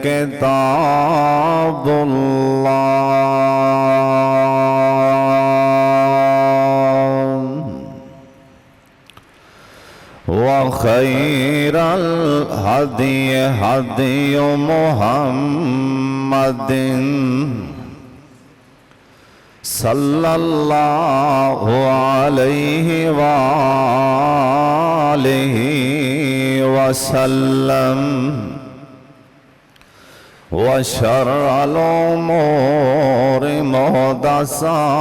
کتاب اللہ وخیر الہدی ہدی محمد صلی اللہ علیہ وآلہ وسلم وشر الامور محدثاتها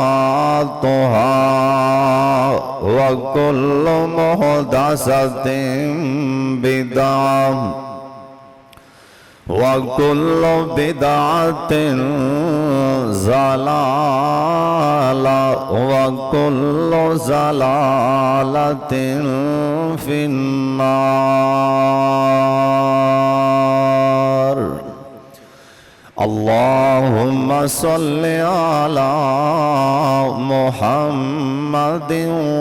وكل محدثة بدعة وكل بدعة ضلالة وكل ضلالة في النار اللهم صل على محمد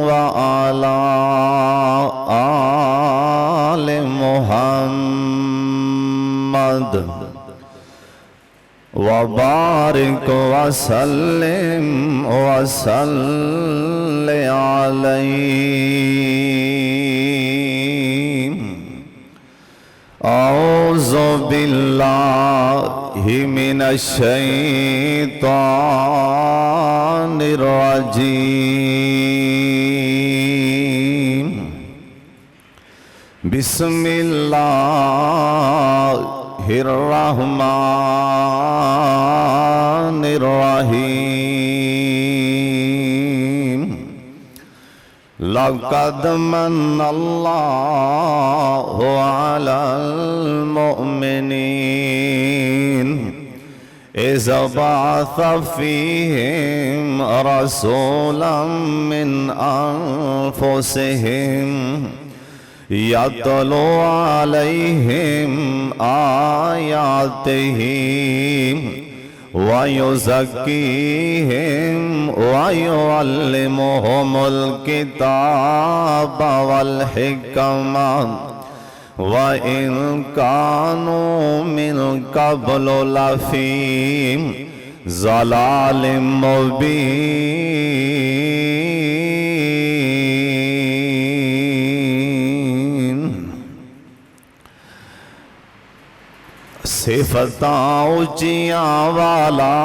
وعلى آل محمد وبارك وسلم وصل عليه أعوذ بالله من الشيطان الرجيم بسم الله الرحمن الرحيم لقد من الله على المؤمنين إذ بعث فيهم رسولا من أنفسهم يتلو عليهم آياته ويزكيهم ويعلمهم الكتاب والحكمة وإن كانوا من قبل لفي ضلال مبين صفتاں اونچیاں والا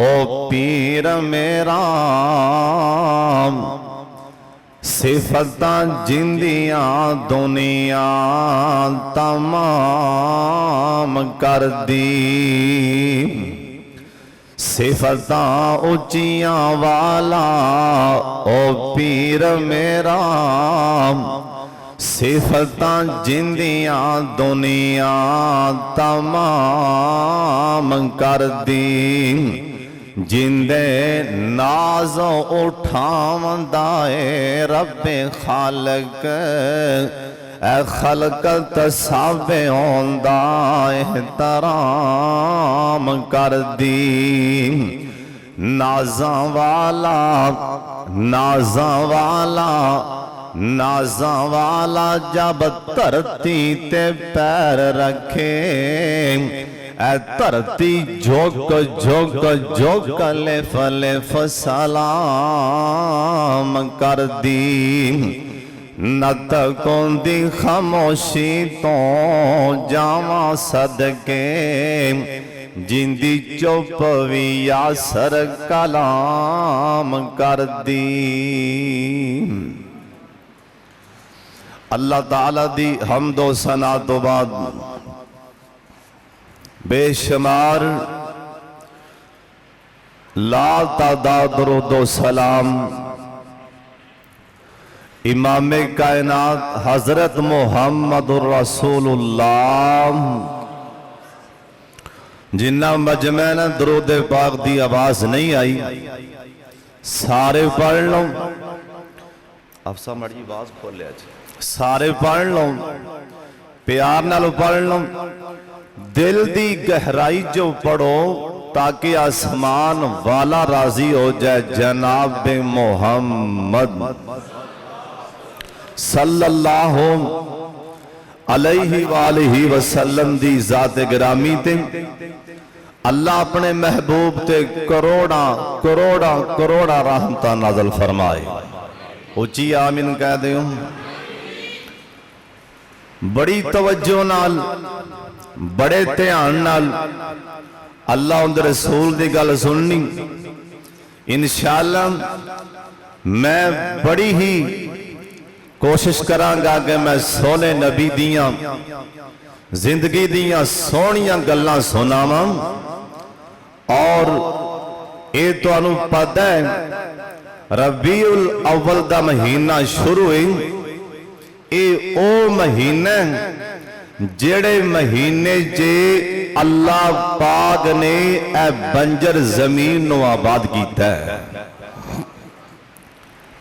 او پیر میرا صفتاں جندیاں دنیا تمام کر دی صفتاں اونچیاں والا او پیر میرا صفتاں جندیاں دنیا تمام کر دی جندے ناز اٹھاوندا اے رب خالق اے خلقت سب ہوندا احترام کر دی نازاں والا جب دھرتی تے پیر رکھے اے دھرتی جھک لف لف سلام کر دی نتکوں دی خاموشی تو جاواں صدقے جندی چپ وی یاسر کلام کر دی اللہ تعالیٰ دی حمد و ثنا تو بعد بے شمار لا تعداد درود و سلام امام کائنات حضرت محمد الرسول اللہ جنہ مجمع نے درود پاک دی آواز نہیں آئی سارے پڑھ لوں افسا مڑی آواز کھول لیا سارے پڑھ لوں پیار نالو پڑھ لوں دل دی گہرائی جو پڑھو تاکہ آسمان والا راضی ہو جائے جناب محمد صلی اللہ علیہ وآلہ وسلم دی ذات گرامی تے اللہ اپنے محبوب تے کروڑا کروڑا کروڑا رحمتہ نازل فرمائے. اچھی آمین کہہ دے ہوں. بڑی توجہ نال بڑے دھیان نال اللہ ان رسول دی گل سننی. انشاءاللہ میں بڑی ہی کوشش کرانگا کہ میں سونے نبی دیاں زندگی دیاں سونیاں گلاں سناواں. اور اے تو انہوں پتہ ہے ربیع الاول دا مہینہ شروع ہوئی. اے او مہینہ جڑے مہینے جے اللہ پاک نے اے بنجر زمین نو آباد کیتا ہے.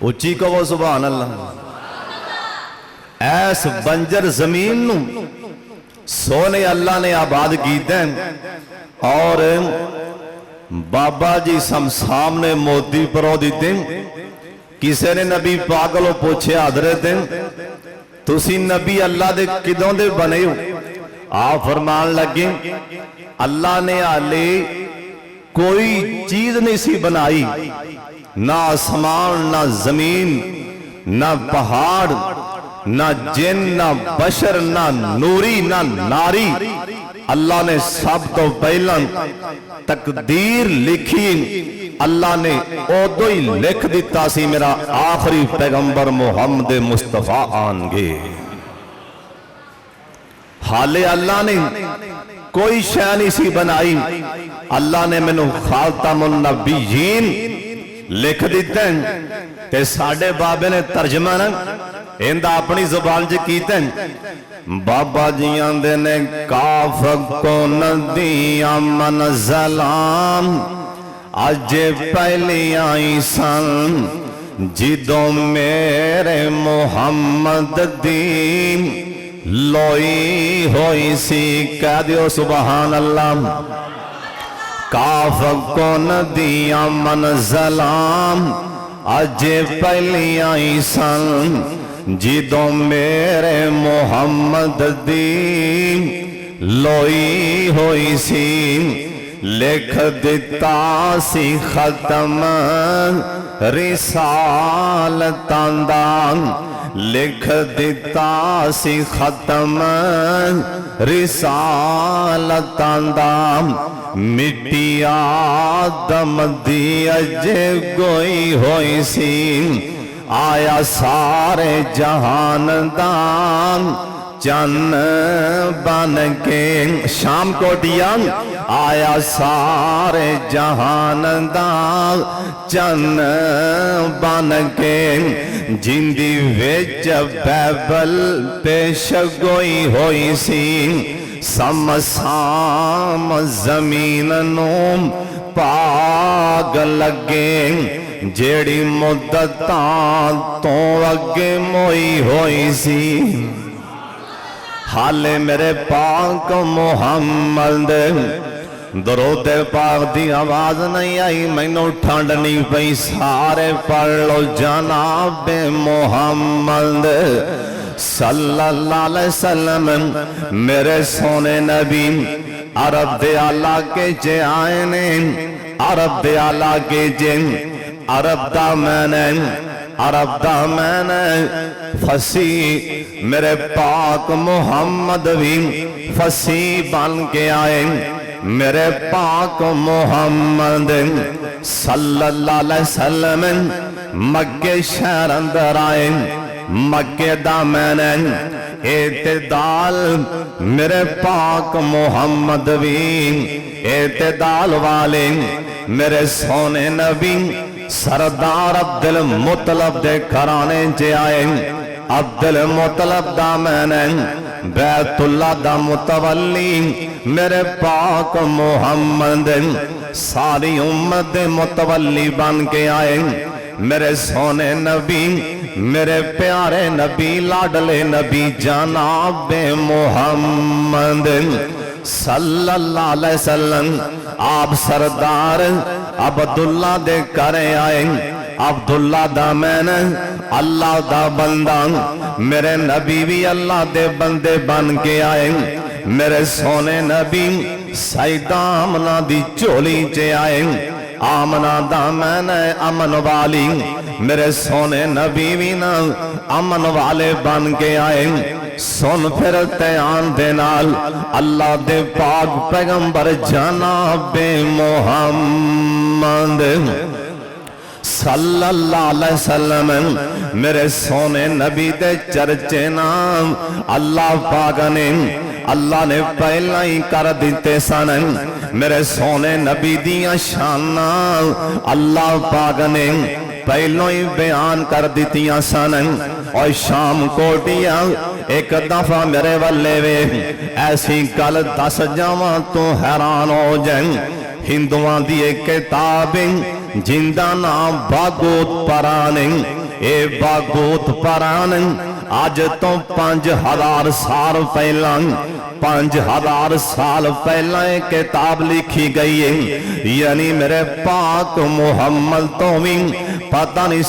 اچھی کہو سبحان اللہ. ایس بنجر زمین نو سونے اللہ نے آباد کیتا ہے. اور بابا جی سامنے موتی پرو دیتے کسے نے نبی پاگلو پوچھے حضرت تسی نبی اللہ دے کدوں دے بنے ہو؟ آپ فرمان لگے اللہ نے آلے کوئی چیز نہیں سی بنائی، نہ آسمان نہ زمین نہ پہاڑ نہ جن نہ بشر نہ نوری نہ ناری. اللہ نے سب تو پہلا تقدیر لکھی. اللہ نے اودو ہی لکھ دیتا سی میرا آخری پیغمبر محمد مصطفیٰ آنگے. حالے اللہ نے کوئی شے نہیں سی بنائی. اللہ نے میں نے خاتم النبیین لکھ دیتے ہیں. تے ساڑھے بابے نے ترجمہ نا اندہ اپنی زبان جے کیتے ہیں. بابا جیاں دے نے کاف کو ندیاں منزلان آج پہلی آئی سن جدوں میرے محمد دین لوئی ہوئی سی. کہہ دیو سبحان اللہ. کاف کو ندیاں منزلان آج پہلی آئی سن جدوں میرے محمد دین لوئی ہوئی سی. لکھ دیتا سی ختم رسالتاں دا، لکھ دیتا سی ختم رسالتاں دا. مٹی آدم دی اجے گوئی ہوئی سی. آیا سارے جہان دان چن بن کے. شام کو دیا آیا سارے جہان دان چن بن کے. جندی ویچ بیبل پیش گوئی ہوئی سی. سم زمین نوم پاگ لگے جیڑی مدتاں تو اگے موئی ہوئی سی. حالے میرے پاک محمد درود پاک دی آواز نہیں آئی میں نو ٹھنڈ نہیں پئی. سارے پڑھ لو جناب محمد صلی اللہ علیہ وسلم. میرے سونے نبی عرب دے آلہ کے جے آئے نے، عرب دے آلہ کے جے عرب دا میں نے فصیح میرے پاک محمد بھی فصیح بن کے آئے. میرے پاک محمد صلی اللہ علیہ وسلم مکہ شہر اندر آئے. مکہ دا میں نے اعتدال میرے پاک محمد بھی اعتدال والے. میرے سونے نبی سردار عبدالمطلب دے کرانے جے آئے. عبدالمطلب دا میں نے بیت اللہ دا متولی میرے پاک محمد ساری امت دے متولی بن کے آئے. میرے سونے نبی میرے پیارے نبی لاڈلے نبی جناب محمد صلی اللہ علیہ وسلم. آپ سردار عبداللہ دے کرے آئے. عبداللہ دا میں نے اللہ دا بندہ میرے نبی بھی اللہ دے بندے بن کے آئے میرے سونے نبی سیدہ آمنہ دی چولی چے آئے آمنہ دا میں نے امن والی میرے سونے نبی بھی نا امن والے بن کے آئے سن پھر تیان دے نال اللہ دے پاک پیغمبر جناب محمد صلی اللہ علیہ وسلم میرے سونے نبی دے چرچے نام اللہ پاک نے اللہ نے پہلا ہی کر دیتے سن میرے سونے نبی دیاں شانہ اللہ پاک نے پہلو ہی بیان کر دیتیاں سن اور شام کوٹیاں ایک دفعہ میرے والے وے ایسی کل 10 جاواں تو حیران ہو جائیں ہندوان دی ایک کتاب جندہ نام باگوت پرانے اے باگوت پرانے آج تو 5000 سال پہلا 5000 سال پہلا ایک کتاب لکھی گئی ہے یعنی میرے پاک محمد تو بھی پتہ نہیں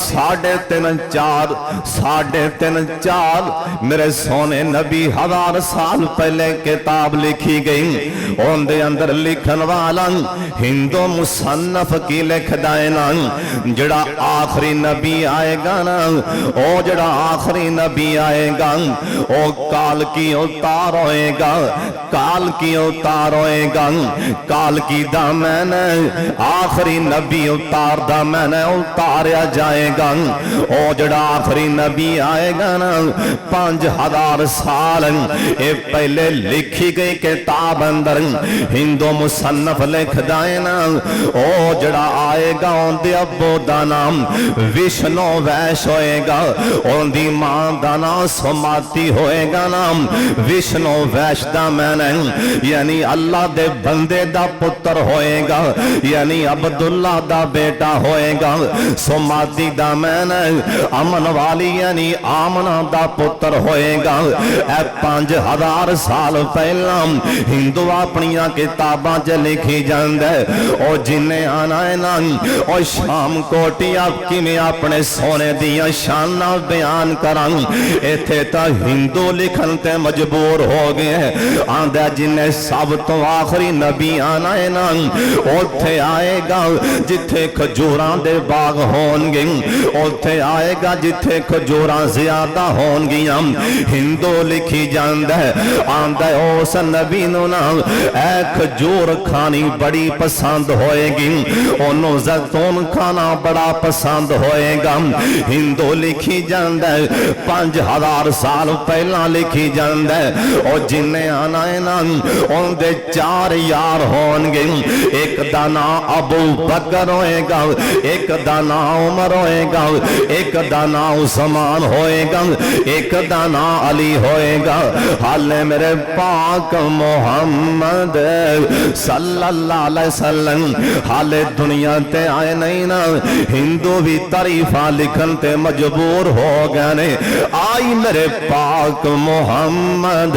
3.5 میرے سونے نبی 1000 سال پہلے کتاب لکھی گئی ان دے اندر لکھن والا ہندو مصنف کی لکھ دائنا جڑا آخری نبی آئے گا نا او جڑا آخری نبی آئے گا او کال کی اتار ہوئے گا کال کی اتار ہوئے گا کال کی دا میں نے آخری نبی اتار دا میں نے اتاریا جائے گا او جڑا آخری نبی آئے گا نا 5000 سال اے پہلے لکھی گئی کتاب اندر ہندو مصنف لکھ دائے نا او جڑا آئے گا ان دی ابو دا نام وشنو ویش ہوئے گا ان دی ماں دا نام سماتی ہوئے گا نام وشنو ویش دا میں نے یعنی اللہ دے بندے دا پتر ہوئے گا یعنی عبداللہ دا بیٹا ہوئے گا سماتی دا میں نے امن والی یعنی آمنہ دا پتر ہوئے گا اے 5000 سال پہلا ہندو اپنیاں کتاباں چ لکھی جاندے او جنہیں آنا ہے نا او شام کوٹی آپ کی میں اپنے سونے دیاں شانہ بیان کران ایتھے تا ہندو لکھن تے مجبور ہو گئے ہیں آندہ جنہیں سب تو آخری نبی آنا ہے نا اوتھے آئے گا جتھے کھجوراں دے باغ ہون گے اوتھے آئے گا جتھے کھجوراں زیادہ ہون گیاں ہندو لکھی جاندہ ہے آندہ اس نبی نو نا اے کھجور کھانی بڑی پسند ہوئے گی انہوں زیتون کھانا بڑا پسند ہوئے گا ہندو لکھی جاندہ ہے 5000 سال پہلا لکھی جاندہ ہے اور جنہیں آنا ہے نا ان دے 4 یار ہون گے ایک دانا ابو بکر ہوئے گا ایک دانا عمر ہوئے گا ایک دانا عثمان ہوئے گا ایک دانا علی ہوئے گا حال میرے پاک محمد صلی اللہ علیہ وسلم حال دنیا تے آئے نہیں نا ہندو بھی تعریفہ لکھن تے مجبور ہو گئے آئی میرے پاک محمد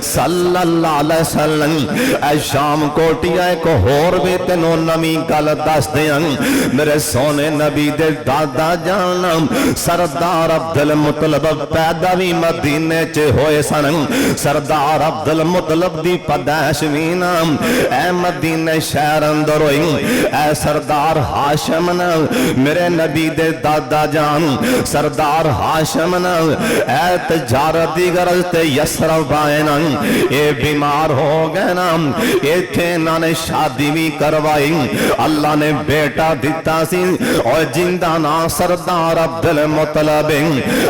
صلی اللہ علیہ وسلم اے شام کوٹی آئے کو ہور بھی تینوں نمی گل دس دیاں میرے سونے نبی دے دادا جانم سردار عبدالمطلب پیدا بھی مدینے چے ہوئے سن سردار عبدالمطلب دی پدیش بھی نام اے مدینے شہر اندر ہوئی اے سردار ہاشم نا میرے نبی دے دادا جان سردار ہاشم نا اے تجارت دی غرض تے یسرف آئے نا اے بیمار ہو گئے نا اے تھے نا نے شادی بھی کروائی اللہ نے بیٹا دیتا سی اور جندہ نا سردار عبدالمطلب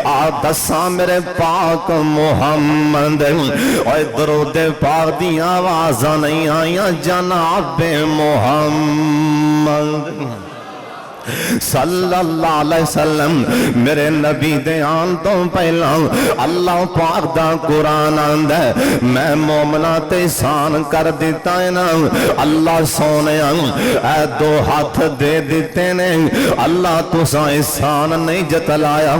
آدساں میرے پاک محمد اور درود پاک دی آوازاں نہیں آئیاں جناب محمد صلی اللہ علیہ وسلم میرے نبی دے آن تو پہلا اللہ پاک دا قرآن آندہ میں مومنہ تے احسان کر دیتا ہے نا اللہ سونے اے 2 ہاتھ دے دیتے نے اللہ تو سا احسان نہیں جتلایا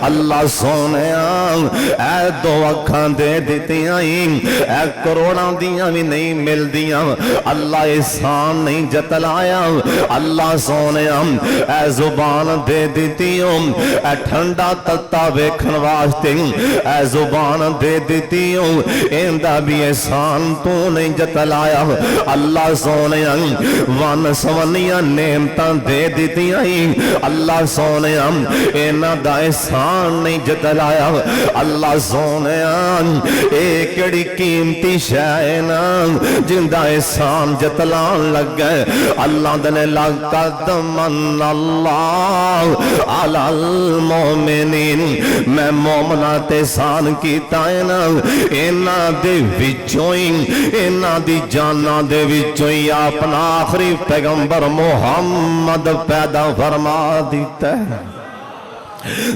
اللہ سونے اے 2 اکھاں دے دیتی آئیں اے کروڑاں دیاں بھی نہیں مل دیاں اللہ احسان نہیں جتلایا اللہ سونے اے زبان دے دیتی ہوں اے ٹھنڈا تتا ویکھن واسطے اے زبان دے دیتی ہوں ایندہ بھی احسان تو نہیں جتلایا اللہ سونے ون سونیاں نعمتاں دے دیتی ہیں اللہ سونے اینا دا احسان نہیں جتلایا اللہ سونے ایکڑی قیمتی شائنا جندہ احسان جتلان لگ گئے اللہ دنے لقد من اللہ علی المومنین میں مومنات احسان کی تائنا اینا دے وچوئیں اینا دی جانا دے وچوئیں اپنا آخری پیغمبر محمد پیدا فرما دیتا ہے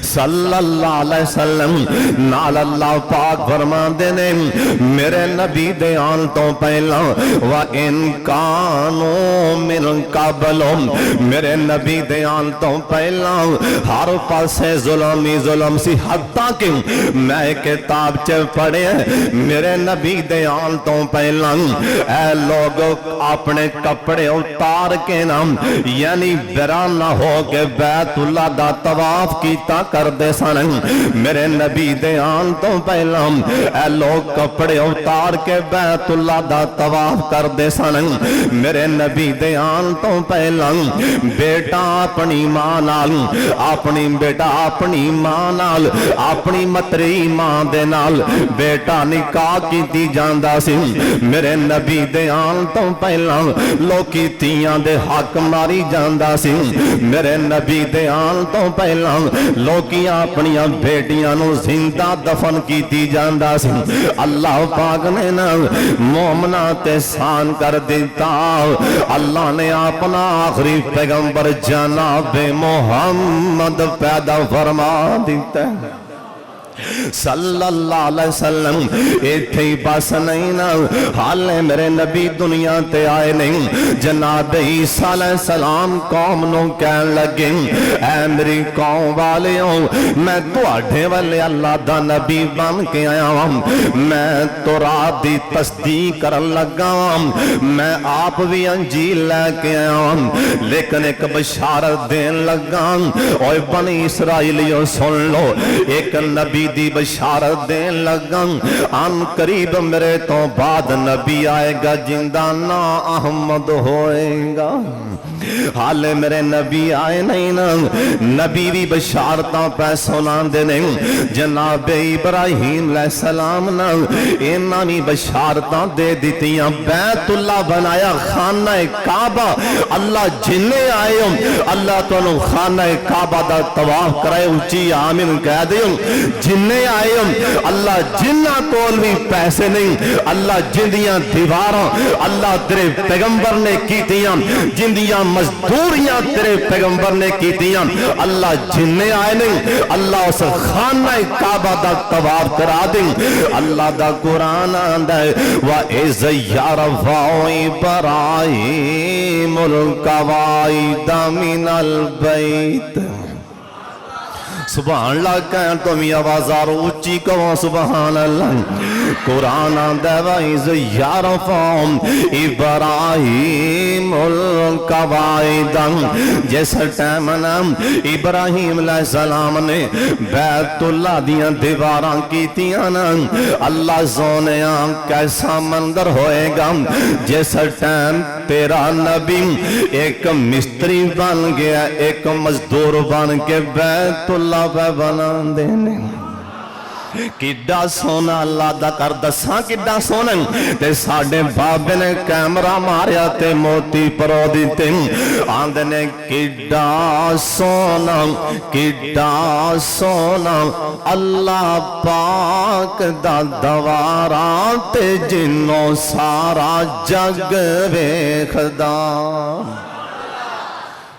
صلی اللہ علیہ وسلم نال اللہ پاک فرما دینے میرے نبی دے آن تو پہلا وَإِن كَانُوا مِن قَبْلُ میرے نبی دے آن تو پہلا ہر پاسے ظلمی ظلم سی حتیٰ کہ میں کتاب چے پڑھے میرے نبی دے آن تو پہلا اے لوگ اپنے کپڑے اتار کے نام یعنی بیرانہ ہو کے بیت اللہ دا طواف کی کر دے سن میرے نبی دے آن تو پہلا اے لوگ کپڑے اتار کے بیت اللہ دا طواف کر دے سن میرے نبی دے آن تو پہلا بیٹا اپنی ماں نال اپنی بیٹا اپنی ماں نال اپنی متری ماں دے نال بیٹا نکاح کیتی جاندا سی میرے نبی دے آن تو پہلا لوکی تیاں دے حق ماری جاندا سی میرے نبی دے آن تو پہلا لوکیاں اپنیاں بیٹیاں نو زندہ دفن کی دی جاندہ سی اللہ پاک نے نا مومنہ تحسان کر دیتا اللہ نے اپنا آخری پیغمبر جناب محمد پیدا فرما دیتا ہے صلی اللہ علیہ وسلم ایتھے ہی بس نہیں نا حالے میرے نبی دنیا تے آئے نہیں جناب عیسیٰ علیہ السلام قوم نو کہن لگے اے میری قوم والیوں میں تو آڈھے والے اللہ دا نبی بن کے آیا ہوں میں تو رات دی تصدیق کرن لگا ہوں میں آپ بھی انجیل لے کے آیا ہوں لیکن ایک بشارت دین لگا ہوں اوہ بنی اسرائیلیوں سن لو ایک نبی دی بشارت دین لگا ان قریب میرے تو بعد نبی آئے گا جندہ نا احمد ہوئے گا حالے میرے نبی آئے نہیں نا نبی بھی بشارتاں پہ سنان دے نہیں جناب ابراہیم علیہ السلام نا اینا بھی بشارتاں دے دیتیاں بیت اللہ بنایا خانہ کعبہ اللہ جننے آئے ہوں اللہ تو انہوں خانہ کعبہ دا طواف کرائے اچھی آمین کہہ دے ہوں جننے آئے ہوں اللہ جنہ کول بھی پیسے نہیں اللہ جندیاں دیواراں اللہ تیرے پیغمبر نے کیتیاں جندیاں مزدوریاں تیرے پیغمبر نے کیتیاں اللہ جننے آئے نہیں اللہ اس خانہ کعبہ دا طواف کرا دیں اللہ دا قرآن آندہ ہے وَإِذْ يَرْفَعُ إِبْرَاهِيمُ الْقَوَاعِدَ مِنَ الْبَيْتِ سبحان اللہ کہن تو می آوازارو اچھی کہو سبحان اللہ قرآن آندہ وَإِذْ يَرْفَعُ إِبْرَاهِيمُ الْقَوَاعِدَ جیسا ٹیمنا ابراہیم علیہ السلام نے بیت اللہ دیاں دیواراں کی تیانا اللہ زونیاں کیسا مندر ہوئے گا جیسا ٹیم تیرا نبی ایک مستری بن گیا ایک مزدور بن کے بیت اللہ پہ بنا دینے کڈا سونا اللہ دا کر دساں کڈا سونا تے ساڑھے بابے نے کیمرہ ماریا تے موتی پرو دیتے آندے نے کڈا سونا اللہ پاک دا دوارا تے جنوں سارا جگ ویکھدا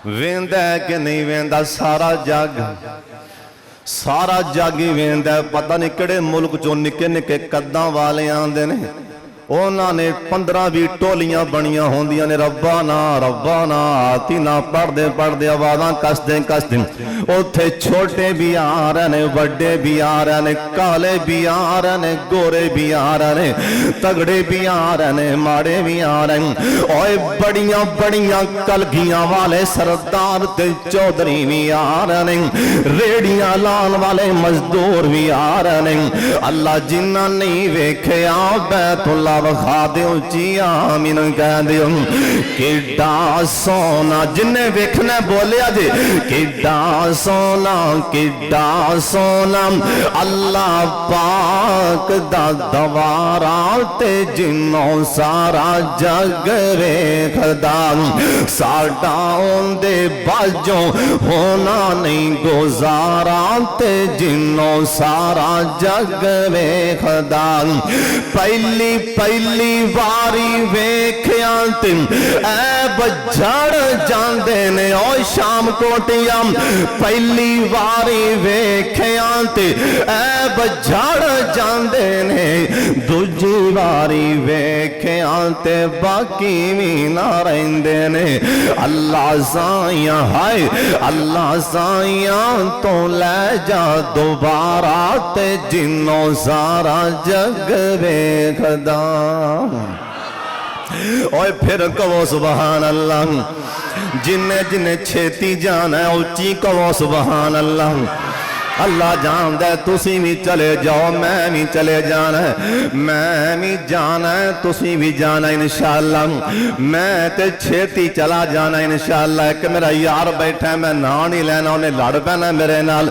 ویندہ ہے کہ نہیں ویندہ سارا جاگی ویندہ ہے پتہ نہیں کڑے ملک جو نکے نکے قداں والے آندے نے ਉਹਨਾਂ ਨੇ 15-20 ਟੋਲੀਆਂ ਬਣੀਆਂ ਹੁੰਦੀਆਂ ਨੇ, ਰੱਬਾਨਾ ਰੱਬਾਨਾ ਆਤੀਨਾ ਪੜਦੇ ਪੜਦੇ ਆਵਾਜ਼ਾਂ ਕੱਸਦੇ ਉੱਥੇ ਛੋਟੇ ਵੀ ਆ ਰਹੇ ਨੇ, ਵੱਡੇ ਵੀ ਆ ਰਹੇ ਨੇ, ਕਾਲੇ ਵੀ ਆ ਰਹੇ ਨੇ, ਗੋਰੇ ਵੀ ਆ ਰਹੇ ਨੇ, ਤਗੜੇ ਵੀ ਆ ਰਹੇ ਨੇ, ਮਾੜੇ ਵੀ ਆ ਰਹੇ ਨੇ। ਓਏ ਬੜੀਆਂ ਬੜੀਆਂ ਕਲਗੀਆਂ ਵਾਲੇ ਸਰਦਾਰ ਤੇ ਚੌਧਰੀ ਵੀ ਆ ਰਹੇ ਨੇ, ਰੇੜੀਆਂ ਲਾਉਣ ਵਾਲੇ ਮਜ਼ਦੂਰ ਵੀ ਆ ਰਹੇ ਨੇ। ਅੱਲਾ ਜਿਨ੍ਹਾਂ ਨਹੀਂ ਵੇਖਿਆ ਬੈਤੁੱਲਾ ਵਿਖਾ ਦਿਓ, ਉੱਚੀ ਆਮੀਨ ਕਹਿ ਦਿਓ। ਕਿੱਡਾ ਸੋਨਾ ਜਿੰਨੇ ਵੇਖਣਾ ਬੋਲਿਆ ਜੇ, ਕਿੱਡਾ ਸੋਨਾ ਕਿੱਡਾ ਸੋਨਾ ਅੱਲਾ ਪਾਕ ਦਾ ਦਵਾਰਾ ਤੇ ਜਿੰਨੋਂ ਸਾਰਾ ਜਗ ਵੇਖਦਾ। ਸਾਡਾ ਉਹਦੇ ਬਾਝੋਂ ਹੋਣਾ ਨਹੀਂ ਗੁਜ਼ਾਰਾ ਤੇ ਜਿੰਨੋਂ ਸਾਰਾ ਜਗ ਵੇਖਦਾ। ਪਹਿਲੀ ਵਾਰੀ ਵੇਖਿਆ ਤੇ ਐਬ ਝੜ ਜਾਂਦੇ ਨੇ ਓ ਸ਼ਾਮ ਕੋਟੀਆਂ। ਪਹਿਲੀ ਵਾਰੀ ਵੇਖਿਆ ਤੇ ਐਬ ਝੜ ਜਾਂਦੇ ਨੇ, ਦੂਜੀ ਵਾਰੀ ਵੇਖਿਆ ਤੇ ਬਾਕੀ ਵੀ ਨਾ ਰਹਿੰਦੇ ਨੇ। ਅੱਲਾ ਸਾਈਆਂ ਹਾਏ ਅੱਲਾ ਸਾਈਆਂ ਤੋਂ ਲੈ ਜਾ ਦੁਬਾਰਾ ਤੇ ਜਿੰਨੋਂ ਸਾਰਾ ਜਗ ਵੇਖਦਾ। ਓਏ ਫਿਰ ਕਹੋ ਸੁਭਾਨ ਅੱਲਾ। ਜਿੰਨੇ ਜਿੰਨੇ ਛੇਤੀ ਜਾਣਾ ਉੱਚੀ ਕਹੋ ਸੁਭਾਨ ਅੱਲਾ। ਅੱਲਾ ਜਾਣਦਾ ਤੁਸੀਂ ਵੀ ਚਲੇ ਜਾਓ, ਮੈਂ ਵੀ ਚਲੇ ਜਾਣਾ, ਮੈਂ ਵੀ ਜਾਣਾ, ਤੁਸੀਂ ਵੀ ਜਾਣਾ ਇਨਸ਼ਾਅੱਲਾ। ਮੈਂ ਤੇ ਛੇਤੀ ਚਲਾ ਜਾਣਾ ਇਨਸ਼ਾਅੱਲਾ। ਇੱਕ ਮੇਰਾ ਯਾਰ ਬੈਠਾ, ਮੈਂ ਨਾਂ ਨਹੀਂ ਲੈਣਾ, ਉਹਨੇ ਲੜ ਪੈਣਾ ਮੇਰੇ ਨਾਲ।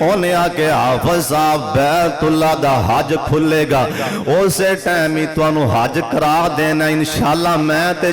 ਉਹਨੇ ਆ ਕੇ ਹਾਫਿਜ਼ ਸਾਹਿਬ ਬੈਤੁੱਲਾ ਦਾ ਹਜ ਖੁੱਲੇਗਾ, ਉਸੇ ਟਾਈਮ ਹੀ ਤੁਹਾਨੂੰ ਹਜ ਕਰਾ ਦੇਣਾ ਇਨਸ਼ਾਅੱਲਾ। ਮੈਂ ਤੇ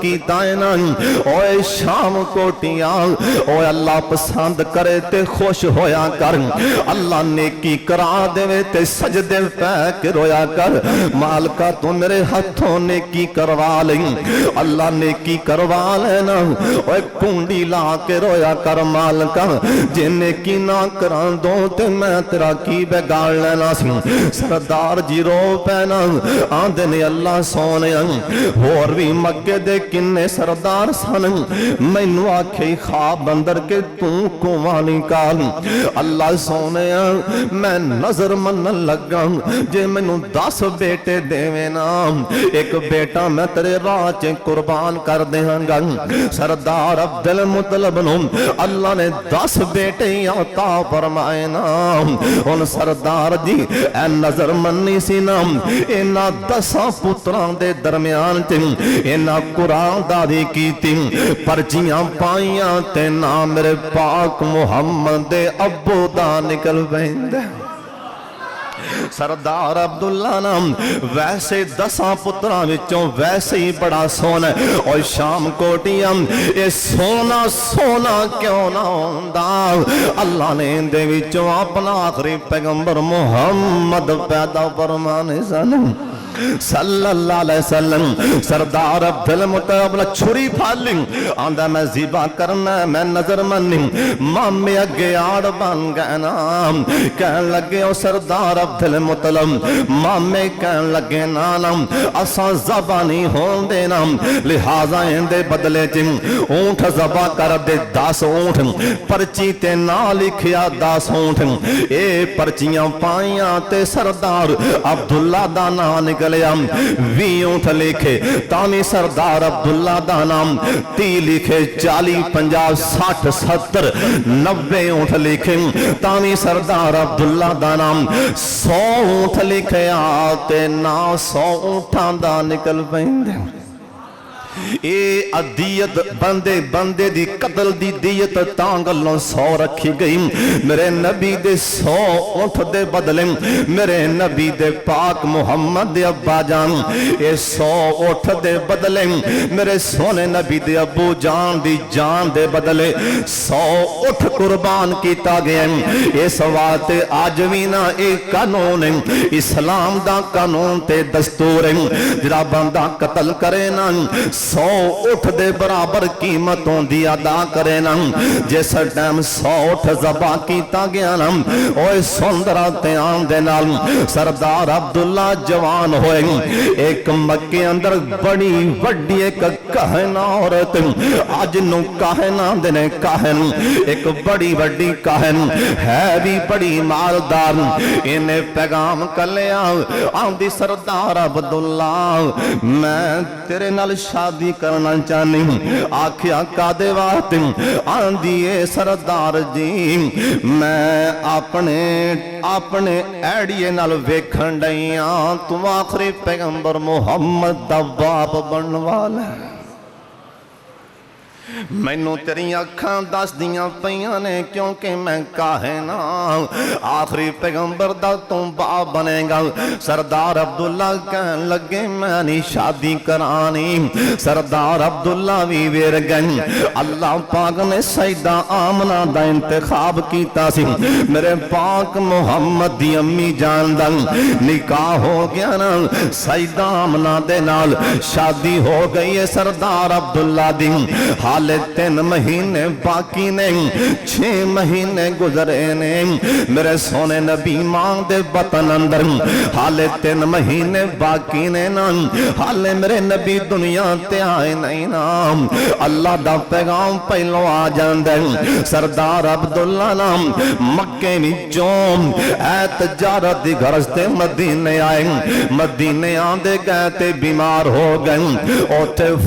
کیتا ہے نا اوے شام کوٹیاں اوے اللہ پسند کرے تے خوش ہویا کر اللہ نیکی کرا دے تے سجدے پہ کے رویا کر مالکا تو میرے ہاتھوں نیکی کروا لیں اللہ نیکی کروا لینا اوے کنڈی لا کے رویا کر مالکا جے نیکی نہ کران دو تے میں تیرا کی بگاڑ لینا سی سردار جی رو پینا آندے نے اللہ سونے اور بھی مکے دے کنے سردار سن مینو آکھے خواب اندر کے تو کوانی کال اللہ سونے میں نظر من لگا جے مینو 10 بیٹے دیوے نا ایک بیٹا میں تیرے راہ چے قربان کر دیاں گا سردار عبدالمطلب نو اللہ نے 10 بیٹے عطا فرمائے نا ان سردار جی اے نظر منی سی نا اینا 10 پتران دے درمیان تے اینا قرآن داری کی تی پرچیاں پائیاں تے نا میرے پاک محمد دے ابو دا نکل بیندے سردار عبداللہ نام ویسے 10 پتران وچوں ویسے ہی بڑا سونا اور شام کوٹیاں اے سونا سونا کیوں نہ ہوندا اللہ نے دے وچوں اپنا آخری پیغمبر محمد پیدا فرمانے سن صلی اللہ علیہ وسلم سردار عبدالمطلب نے چھری پھالی آندہ میں زیبا کرنا میں نظر منی مامی اگے آڑ بن گئے نا کہن لگے او سردار عبدالمطلب مامی کہن لگے نانا اساں زبانی ہون دینا لہذا اندے بدلے جن اونٹ زبا کر دے 10 اونٹ پرچی تے نا لکھیا 10 اونٹ اے پرچیاں پائیاں تے سردار عبداللہ دا نا نکل وی اونٹ لکھے تامی سردار عبداللہ دا نام 30 لکھے 40 50 60 70 90 اونٹ لکھے تامی سردار عبداللہ دا نام 100 اونٹ لکھے آتے نا 100 اونٹان دا نکل پہندے اے عدیت بندے دی قتل دی دیت تانگلوں 100 رکھی گئی میرے نبی دے 100 اونٹ دے بدلے میرے نبی دے پاک محمد دے ابا جان اے 100 اونٹ دے بدلے میرے سونے نبی دے ابو جان دی جان دے بدلے 100 اونٹ قربان کیتا گیا اے سوات آجوینا اے قانون اسلام دا قانون تے دستور جرا بندہ قتل کرے نا 100 اٹھ دے برابر قیمتوں دی ادا کرے نا جس ٹائم 100 اٹھ زبا کیتا گیا نا اوے سندراتے آن دے نال سردار عبداللہ جوان ہوئے ایک مکے اندر بڑی وڈی ایک کہن عورت آج نو کہن دینے کہن ایک بڑی وڈی کہن ہے بھی بڑی مالدار انہیں پیغام کر لیا آن دی سردار عبداللہ میں تیرے نال شادی کرنا چاہنی آکھیا کا دے وقت آن دیئے سردار جی میں اپنے ایڈیے نال ویکھن ڈائیاں تو آخری پیغمبر محمد دا باپ بنوالا مینوں تیری اکھاں دس دیاں پیاں نے کیونکہ میں کاہنا آخری پیغمبر دا تم باپ بنے گا سردار عبداللہ کہن لگے میں نہیں شادی کرانی سردار عبداللہ بھی ویر گئن اللہ پاک نے سیدہ آمنہ دا انتخاب کیتا سی میرے پاک محمد دی امی جان دا نکاح ہو گیا نا سیدہ آمنہ دے نال شادی ہو گئی ہے سردار عبداللہ دی حالے 3 مہینے باقی نے 6 مہینے گزرے نے میرے سونے نبی ماں دے بطن اندر حالے 3 مہینے باقی نے نا حالے میرے نبی دنیا تے آئے نہیں نا اللہ دا پیغام پہلو آ جاندے سردار عبداللہ نام مکے وچوں اے تجارت دی غرض تے مدینے آئے مدینے آندے گئے تے بیمار ہو گئے اوتھے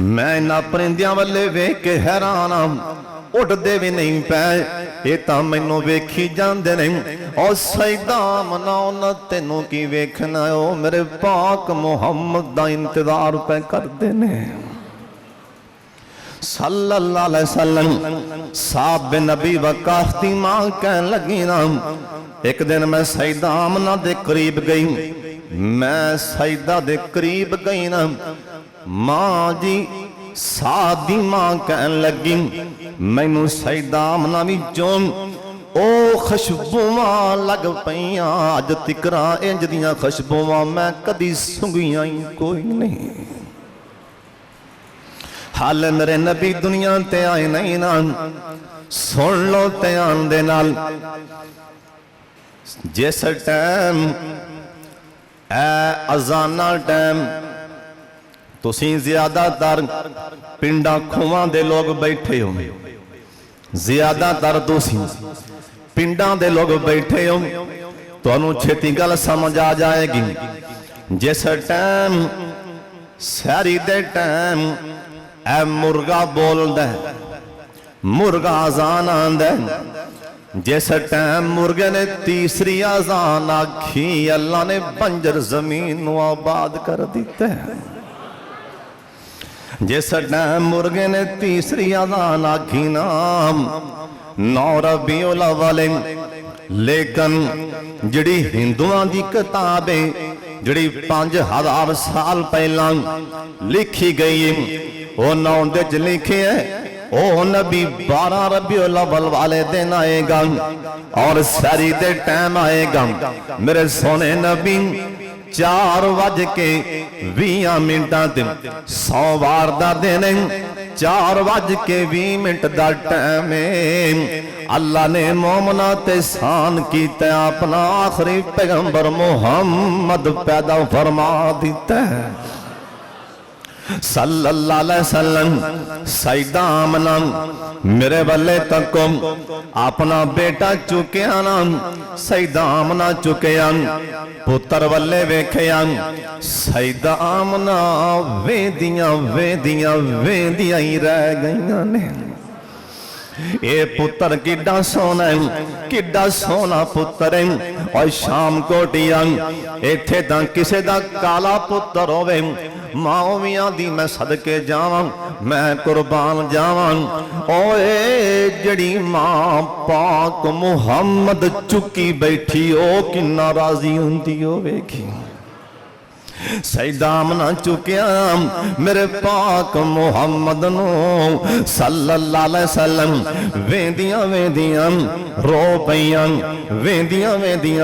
میں انہاں پرندیاں والے ویکھ کے حیران ہاں اٹھدے بھی نہیں پے یہ تاں مینوں ویکھی جاندے نہیں او سیدہ آمنہ تینوں کی ویکھنا ہے او میرے پاک محمد دا انتظار پہ کر دینے صلی اللہ علیہ وسلم صاحب نبی وقاف دی ماں کہن لگی نا ایک دن میں سیدہ آمنہ دے قریب گئی میں سیدہ دے قریب گئی نا ماں جی سادی ماں کہن لگی میں نو سیدہ آمنہ بھی چون او خشبواں لگ پئیاں اج تکرا انج دیاں خشبواں میں کدی سنگیاں کوئی نہیں حال میرے نبی دنیا تے آئے نہیں نا سن لو تیان دے نال جس ٹائم اے ازانہ ٹائم تسی زیادہ تر پنڈا کھواں دے لوگ بیٹھے ہوں زیادہ تر تسی پنڈا دے لوگ بیٹھے ہوں تو انہوں چھتی گل سمجھ آ جائے گی جس ٹائم سیری دے ٹائم اے مرغا بول دے مرغا آزان آن دے جس ٹائم مرغے نے تیسری آزان آکھی اللہ نے بنجر زمین نو آباد کر دیتے ہیں جس ٹائم مرغے نے تیسری آزان آکھی نام 9 ربیع الاول لیکن جڑی ہندوان دی کتابیں جڑی 5000 سال پہلا لکھی گئی وہ 9 دے لکھے ہیں او نبی 12 ربیع الاول والے دن آئے گا اور ساری دے ٹائم آئے گا میرے سونے نبی 4 بج کے 20 منٹاں تے 100 وار دا دن 4 بج کے 20 منٹ دا ٹائم اللہ نے مومنہ تے سان کیتے اپنا آخری پیغمبر محمد پیدا فرما دیتے ہیں صلی اللہ علیہ وسلم سیدہ آمنہ میرے والے تکم اپنا بیٹا چکیاں سیدہ آمنہ چکیاں پتر والے ویکھیاں سیدہ آمنہ ویدیاں ہی رہ گئیاں نے اے پتر کڈا سونا پتر ہے اور شام کوٹیاں ایتھے دا کسے دا کالا پتر ہوئے ماں دی میں صدقے جاواں میں قربان جاواں اوے جڑی ماں پاک محمد چکی بیٹھی او کنا راضی ہوندی ہوے گی سیدہ آمنہ چکیاں میرے پاک محمد نو صلی اللہ علیہ وسلم ویندیاں رو پیاں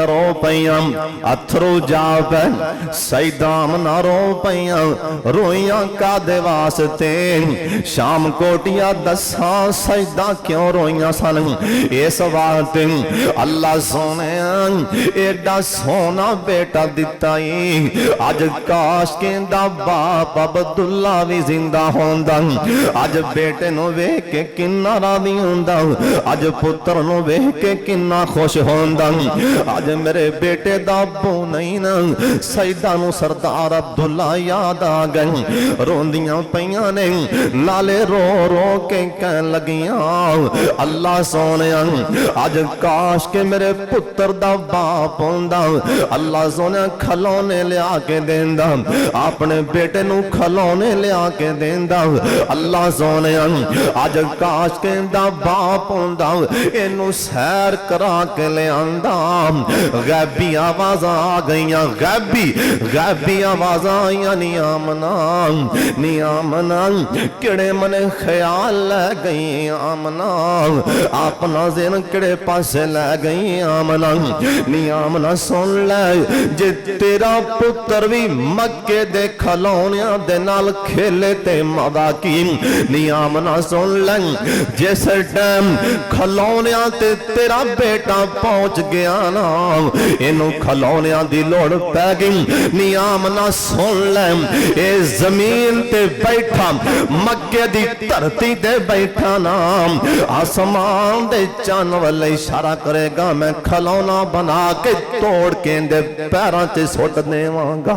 رو پیاں اتھرو جا پہ سیدہ آمنہ رو پیاں رویاں کا دے واسطے شام کوٹیا دساں سیدہ کیوں رویاں سن اس وقت اللہ سونے ایڈا سونا بیٹا دیتائی آج کاش کہندہ باپ عبداللہ بھی زندہ ہوندہ آج بیٹے نو ویکھ کے کنہ راضی ہوندہ آج پتر نو ویکھ کے کنہ خوش ہوندہ آج میرے بیٹے دا ابو نہیں نا سیدہ نو سردار عبداللہ یاد آگئے روندیاں پیاں نے نالے رو کے کہن لگیاں اللہ سونے آج کاش کے میرے پتر دا باپ ہوندہ اللہ سونے کھلونے لیا کے دیندہ اپنے بیٹے نو کھلونے لیا کے دیندہ اللہ سونے آج کاش کے دا باپ ہوندہ انو سیر کرا کے لے آندہ غیبی آوازاں آ گئیاں غیبی آوازاں آئیاں نیامنا کڑے منے خیال لے گئی آمنا اپنا ذہن کڑے پاسے لے گئی آمنا نیامنا سن لے جے تیرا پتر بھی مکے دے کھلونیاں دے نال کھیلے تے مدا کی نیامنا سن لیں جیسے ٹائم کھلونیاں تے تیرا بیٹا پہنچ گیا نا انہوں کھلونیاں دی لوڑ پہ گئی نیامنا سن لیں اے زمین تے بیٹھا مکے دی ترتی تے بیٹھا نا آسمان دے چان والے اشارہ کرے گا میں کھلونا بنا کے توڑ کے دے پیران تے سوٹ دے وانگا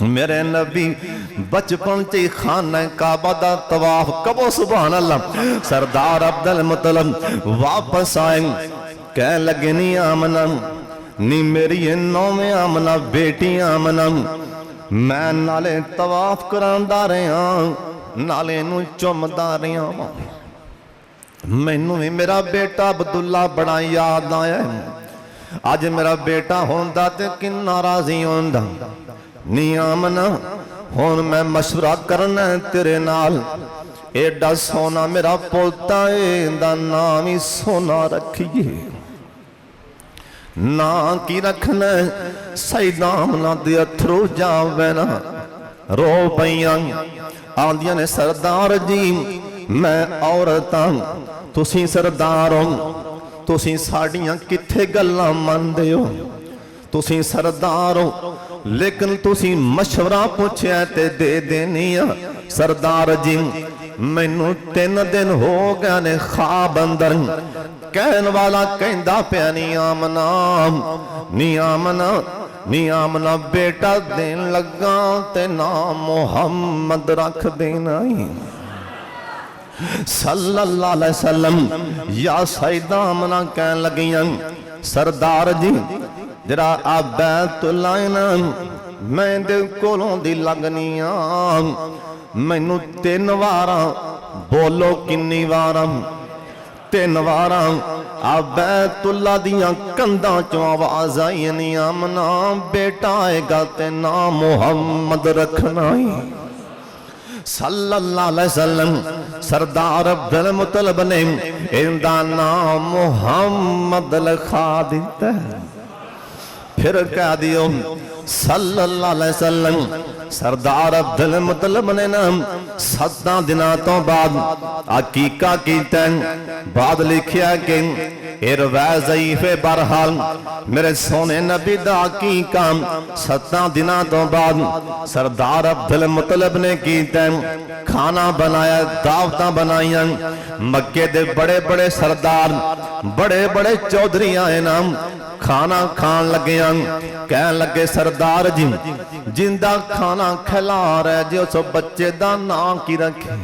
میرے نبی بچپن چی خانہ کعبہ دا طواف کبو سبحان اللہ سردار عبدالمطلب واپس آئیں کہہ لگے نی آمنہ نی میری نویں آمنہ بیٹی آمنہ میں نالے طواف کران دا رہے ہیں نالے نو چم دا رہے ہیں میں نویں میرا بیٹا عبداللہ بڑا یاد آیا ہے آج میرا بیٹا ہوندہ تے کن ناراضی ہوندہ نی آمنہ ہون میں مشورہ کرنا ہے تیرے نال ایڈا سونا میرا پوتا ہے دا نامی سونا رکھیے نا کی رکھنا ہے سید آمنہ دی اتھرو جاوینا رو بیاں آدھیا نے سردار جی میں عورتاں تسی سرداروں تسی ساڑیاں کتھے گلہ من دے ہو تسی سرداروں لیکن تسی مشورہ پوچھے تے دے دینیا سردار جی میں نو 3 دن ہو گیا نے خواب اندر کہن والا کہندہ پہ نی آمنہ بیٹا دین لگا تے نام محمد رکھ دینا ہی صلی اللہ علیہ وسلم یا سید آمنہ کہن لگیاں سردار جی جرا آپ بیت اللہ میں دے کولوں دی لگنیاں میں نو 3 واراں بولو کنی واراں 3 واراں آپ بیت اللہ دیاں کنداں چوں آواز آئی نی آمنہ بیٹا آئے گا تے نام محمد رکھنا ہی صلی اللہ علیہ وسلم سردار عبدالمطلب نے اندہ نام محمد لکھا دیتا ہے پھر کہہ دیو صلی اللہ علیہ وسلم سردار عبدالمطلب نے نام 7 دناتوں بعد عقیقہ کیتا ہے بعد لکھیا کہ روایت ضعیف برحال میرے سونے نبی دا عقیقہ 7 دناتوں بعد سردار عبدالمطلب نے کیتا ہے کھانا بنایا دعوتاں بنائیاں مکے دے بڑے بڑے سردار بڑے بڑے چودھری آئے نام کھانا کھان لگیاں کہن لگے سردار جی جندہ کھانا کھلا رہے جو سو بچے دا نام کی رکھے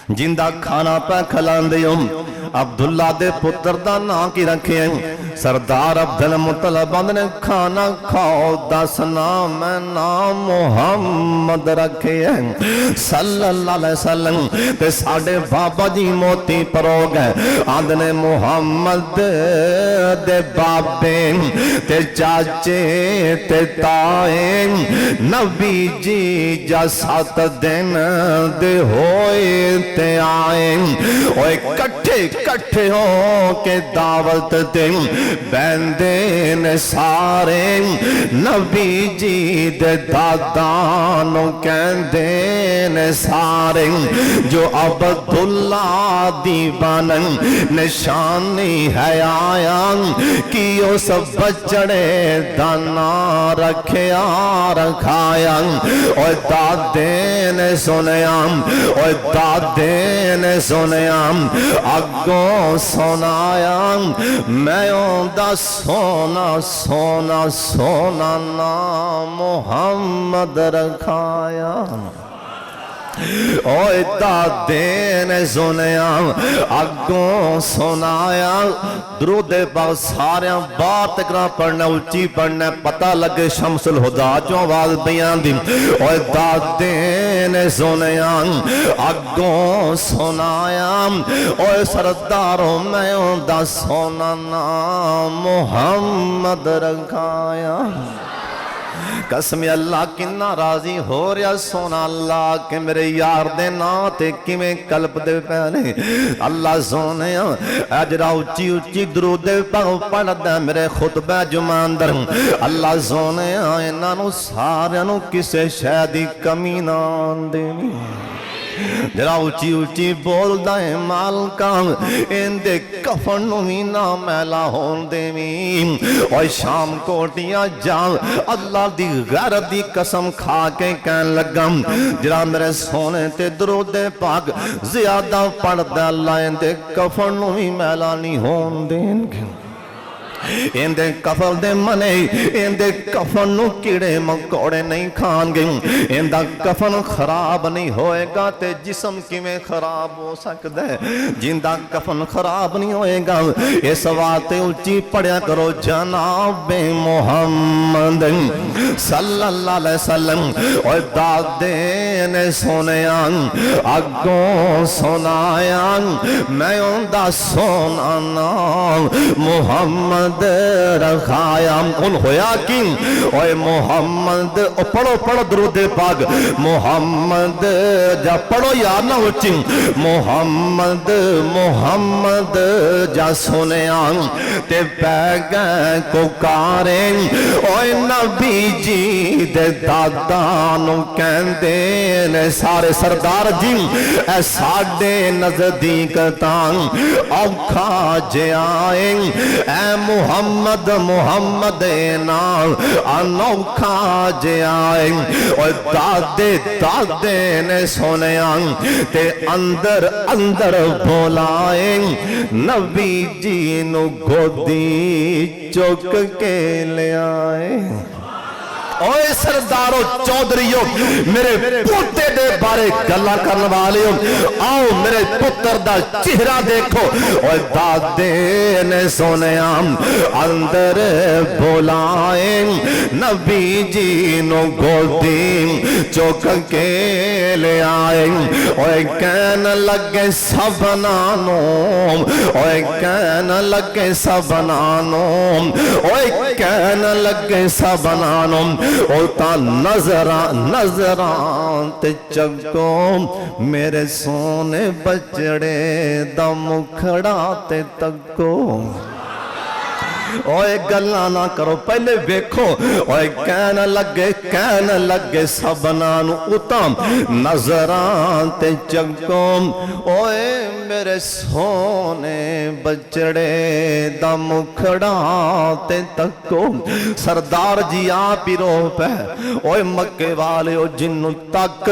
جندہ کھانا پہ کھلان دیوں عبداللہ دے پتر دا نام کی رکھے سردار عبدالمطلب نے کھانا کھاؤ 10 نام میں نام محمد رکھے صلی اللہ علیہ وسلم تے ساڑھے بابا جی موتی پروگ ہے آدھنے محمد دے بابے تے چاچے تے تائیں نبی جی جا 7 دن دے ہوئے تے آئیں اوہ کٹھے ہو کے دعوت دیں بیندین سارے نبی جی دے دادانوں کہندین سارے جو عبداللہ دیوانن نشانی ہے آیا کیوں سب بچڑے دانا رکھیا رکھایا اور دادین سنیام اور دادین سنیام اگوں سنایا میں دا سونا سونا سونا نام محمد رکھایا اوہ دادین سنیا اگوں سنایا درود پاک ساریاں بار تکرار پڑھنا اچھی پڑھنا پتہ لگے شمس الہدا جو آواز بیان دی اوہ دادین سنیا اگوں سنایا اوہ سرداروں میں دا سونا نام محمد رکھایا قسم اللہ کی ناراضی ہو رہا سونا اللہ کہ میرے یار دے ناتے کی میں قلب دے پہنے اللہ سونے اجرا اچھی اچھی درود دے پڑھ دے میرے خطبہ جمان در اللہ سونے انہوں سارے کسے شہدی کمی نان دے جرا اچھی اچھی بول دائیں مالکاں اندے کفن نوی نامیلا ہون دیویں اور شام کوٹیاں جاؤ اللہ دی غیر دی قسم کھا کے کہن لگم جرا میرے سونے تے درود پاک زیادہ پڑھ دے اللہ اندے کفن نوی میلا نہیں ہون دیں اندے کفن دے منے اندے کفن نو کیڑے مکوڑے نہیں کھان گے اندہ کفن خراب نہیں ہوئے گا تے جسم کیویں خراب ہو سکتا ہے جندہ کفن خراب نہیں ہوئے گا اس واسطے اونچی پڑھیا کرو جناب محمد صلی اللہ علیہ وسلم اور دادے نے سونیا اگوں سنایا میں اندہ سونانا محمد رکھایا ان ہویا کی اوے محمد پڑھو درود پاک محمد جا پڑھو یا نہ اچھی محمد محمد جا سنیا تے پیگیں کو کاریں اوے نبی جی دے دادانو کہندے نے سارے سردار جی اے ساڑے نزدیک تان اوکھا جے آئیں اے محمد محمد نام انوکھا جے آئیں اور دادے نے سونیاں تے اندر بولائیں نبی جی نو گودی چوک کے لے آئیں اوے سردارو چودریو میرے پوتے دے بارے گلا کرنے والے آؤ میرے پتر دا چہرہ دیکھو اوے دادے نے سونیاں اندر بولائیں نبی جی نو گودی چوک کے لے آئیں اوے کہن لگے سب نانو اوے کہن لگے سب نانو اوے کہن لگے سب نانو اوتا نظران تے چگو میرے سونے بچڑے دا مکھڑا تے تکو اوے گلہ نہ کرو پہلے بیکھو اوے کہن لگے سبنانو اتام نظران تے چگوں اوے میرے سونے بچڑے دا مکھڑا تے تکو سردار جی آپ ہی رو پہ اوے مکے والے او جنو تک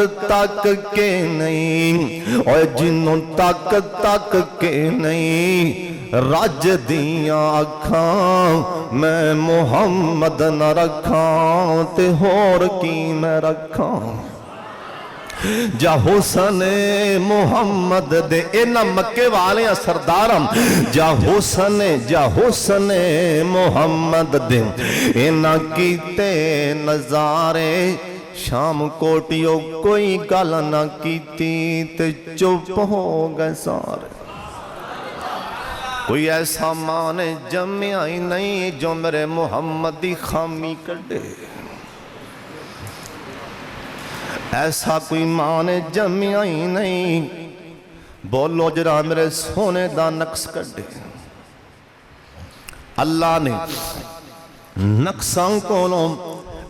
کے نہیں اوے جنو تک کے نہیں رج دیاں اکھاں میں محمد نہ رکھاں تے ہور کی میں رکھاں جا حسن محمد دے اینا مکے والے سردارم جا حسن محمد دے اینا کیتے نظارے شام کوٹیوں کوئی گل نہ کیتی تے چپ ہو گئے سارے کوئی ایسا ماں نے جمعہ ہی نہیں جو میرے محمدی خامی کڑے ایسا کوئی ماں نے جمعہ ہی نہیں بولو جرا میرے سونے دا نقص کڑے اللہ نے نقصان کولوں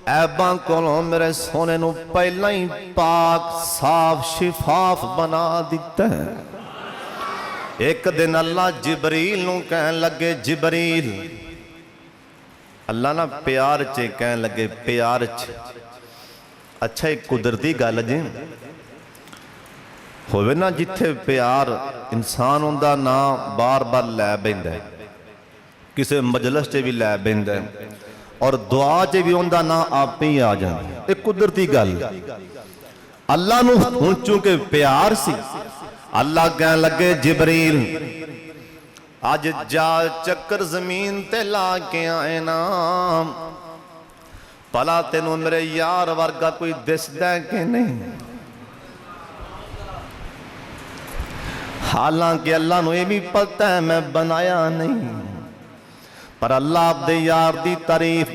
عیباں کولوں میرے سونے نو پہلا ہی پاک صاف شفاف بنا دیتا ہے ایک دن اللہ جبریل نو کہن لگے جبریل اللہ نا پیار چے کہن لگے پیار چے اچھا ایک قدرتی گل جی ہوئے نا جتھے پیار انسان ہوندہ نا بار بار لے بیندہ ہے کسے مجلس چے بھی لے بیندہ ہے اور دعا چے بھی ہوندہ نا آپ ہی آ جائیں ایک قدرتی گل اللہ نو ہن چونکہ پیار سی اللہ کہنے لگے جبریل آج جا چکر زمین تے لا کے آئے نا پلا تینوں میرے یار ورگا کوئی دس دے کے نہیں حالانکہ اللہ نو یہ بھی پتہ ہے میں بنایا نہیں پر اللہ آپ دے یار دی تعریف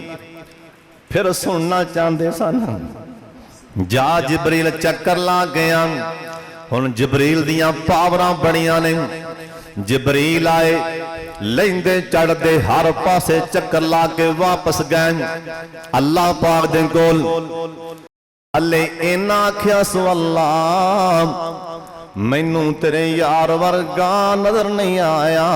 پھر سننا چاندے سانا جا جبریل چکر لا گیا ہن جبریل دیاں پاوراں بڑیاں نے جبریل آئے لیندے چڑھ دے ہر پاسے چکر لا کے واپس گئے اللہ پاک دے کول اللہ اینا کیا سو اللہ مینوں تیرے یار ورگا نظر نہیں آیا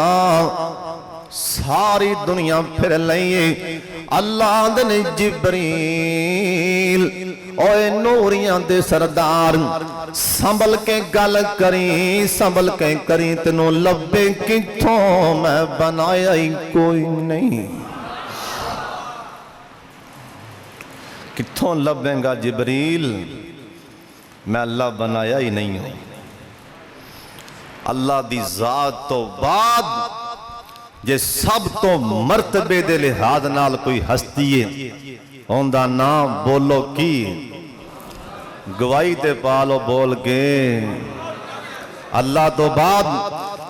ساری دنیا پھر لئیے اللہ دے جبریل اوے نوریاں دے سردار سنبھل کے گل کری سنبھل کے کری تینوں لبے کتھوں میں بنایا ہی کوئی نہیں کتھوں لبیں گا جبریل میں اللہ بنایا ہی نہیں ہوں اللہ دی ذات تو بعد جے سب تو مرتبے دے لحاظ نال کوئی ہستی ہے ہوندہ نام بولو کی گواہی تے پالو بول کے اللہ تو بعد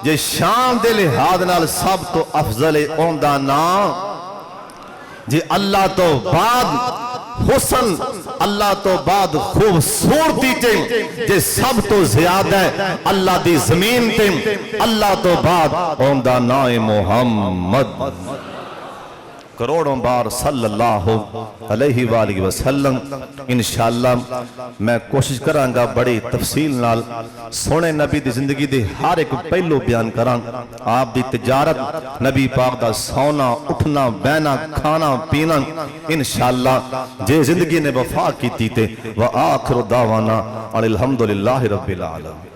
جے شان دے لحاظ نال سب تو افضل ہوندہ نام جے اللہ تو بعد حسن اللہ تو بعد خوبصورتی جے سب تو زیادہ ہے اللہ دی زمین تے اللہ تو بعد ہوندہ نام محمد کروڑوں بار صلی اللہ علیہ وآلہ وسلم انشاءاللہ میں کوشش کرانگا بڑی تفصیل نال سونے نبی دی زندگی دے ہر ایک پہلو بیان کران آپ دی تجارت نبی پاک دا سونا اٹھنا بینا کھانا پینا انشاءاللہ جے زندگی نے وفا کی تیتے وآخر دعوانا الحمدللہ رب العالمين